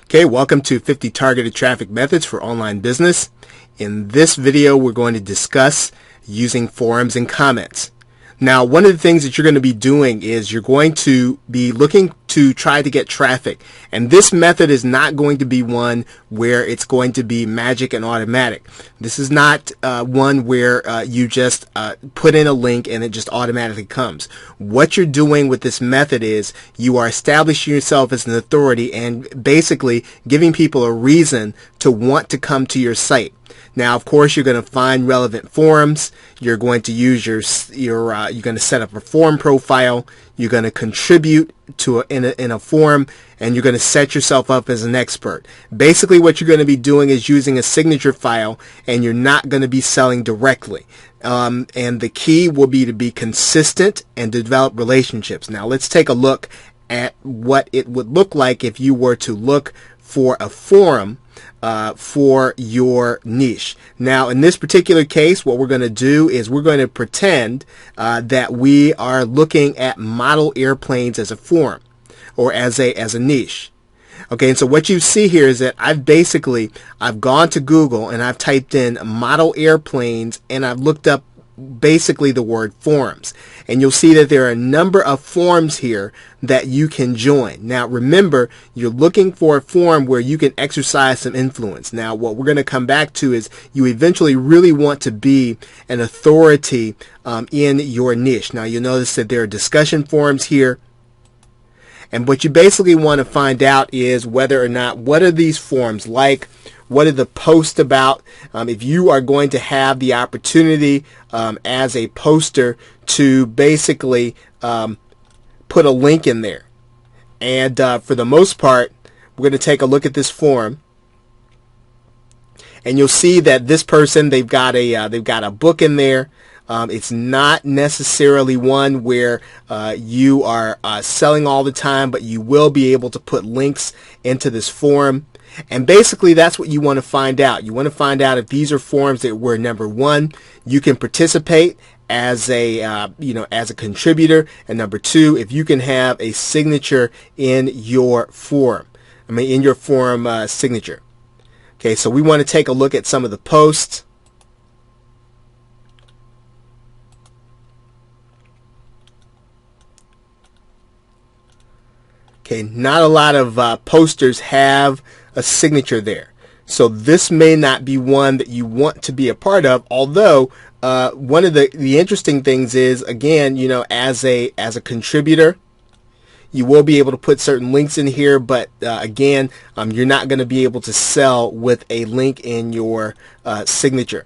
Okay, welcome to 50 Targeted Traffic Methods for Online Business. In this video, we're going to discuss using forums and comments. Now, one of the things that you're going to be doing is you're going to be looking to try to get traffic. And this method is not going to be one where it's going to be magic and automatic. This is not one where you just put in a link and it just automatically comes. What you're doing with this method is you are establishing yourself as an authority and basically giving people a reason to want to come to your site. Now, of course, you're going to find relevant forums. You're going to use you're going to set up a forum profile. You're going to contribute to in a forum, and you're going to set yourself up as an expert. Basically, what you're going to be doing is using a signature file, and you're not going to be selling directly. And the key will be to be consistent and develop relationships. Now, let's take a look at what it would look like if you were to look for a forum for your niche. Now, in this particular case, what we're going to do is we're going to pretend that we are looking at model airplanes as a forum or as a niche. Okay, and so what you see here is that I've gone to Google and I've typed in model airplanes and I've looked up basically the word forums, and you'll see that there are a number of forums here that you can join. Now remember, you're looking for a forum where you can exercise some influence. Now what we're going to come back to is you eventually really want to be an authority in your niche. Now you'll notice that there are discussion forums here, and what you basically want to find out is whether or not, what are these forums like? What are the posts about? If you are going to have the opportunity as a poster to basically put a link in there. And for the most part, we're going to take a look at this forum. And you'll see that this person, they've got a book in there. It's not necessarily one where you are selling all the time, but you will be able to put links into this forum. And basically, that's what you want to find out. You want to find out if these are forums that where, number one, you can participate as a as a contributor, and number two, if you can have a signature in your forum. In your forum signature. Okay, so we want to take a look at some of the posts. Okay, not a lot of posters have a signature there. So this may not be one that you want to be a part of, although one of the interesting things is, again, as a contributor, you will be able to put certain links in here, but again, you're not going to be able to sell with a link in your signature.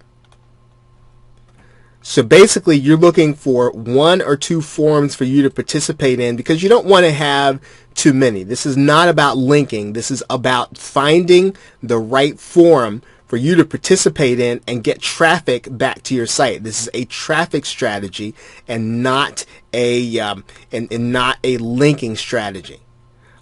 So basically, you're looking for one or two forums for you to participate in because you don't want to have too many. This is not about linking. This is about finding the right forum for you to participate in and get traffic back to your site. This is a traffic strategy and not a not a linking strategy.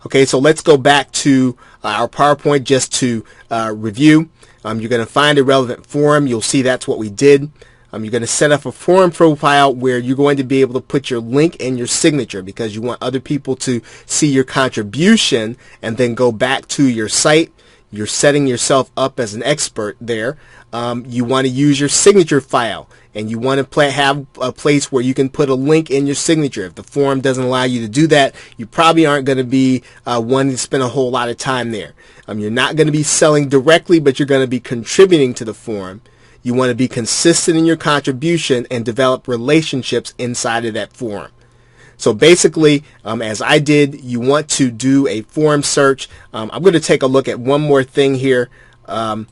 Okay, so let's go back to our PowerPoint just to review. You're going to find a relevant forum. You'll see that's what we did. You're going to set up a forum profile where you're going to be able to put your link and your signature because you want other people to see your contribution and then go back to your site. You're setting yourself up as an expert there. You want to use your signature file, and you want to have a place where you can put a link in your signature. If the forum doesn't allow you to do that, you probably aren't going to be wanting to spend a whole lot of time there. You're not going to be selling directly, but you're going to be contributing to the forum. You want to be consistent in your contribution and develop relationships inside of that forum. So basically, as I did, you want to do a forum search. I'm going to take a look at one more thing here. I'm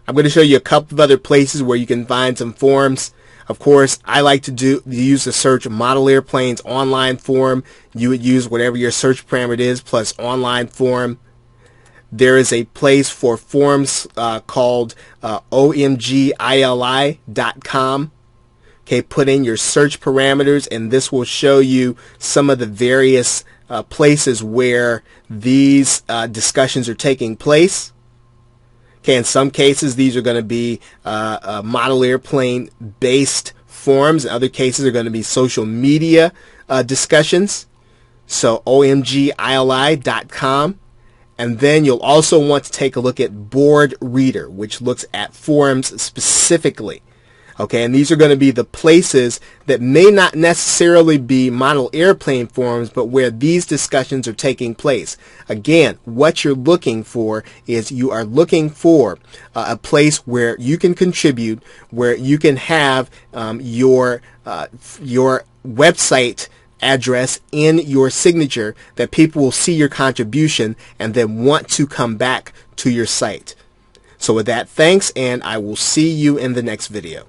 going to show you a couple of other places where you can find some forums. Of course, I like to use the search model airplanes online forum. You would use whatever your search parameter is plus online forum. There is a place for forums called omgili.com. Okay, put in your search parameters, and this will show you some of the various places where these discussions are taking place. Okay, in some cases, these are going to be model airplane based forums. In other cases, are going to be social media discussions. So omgili.com. And then you'll also want to take a look at Board Reader, which looks at forums specifically. Okay, and these are going to be the places that may not necessarily be model airplane forums, but where these discussions are taking place. Again, what you're looking for is you are looking for a place where you can contribute, where you can have your website address in your signature, that people will see your contribution and then want to come back to your site. So with that, thanks, and I will see you in the next video.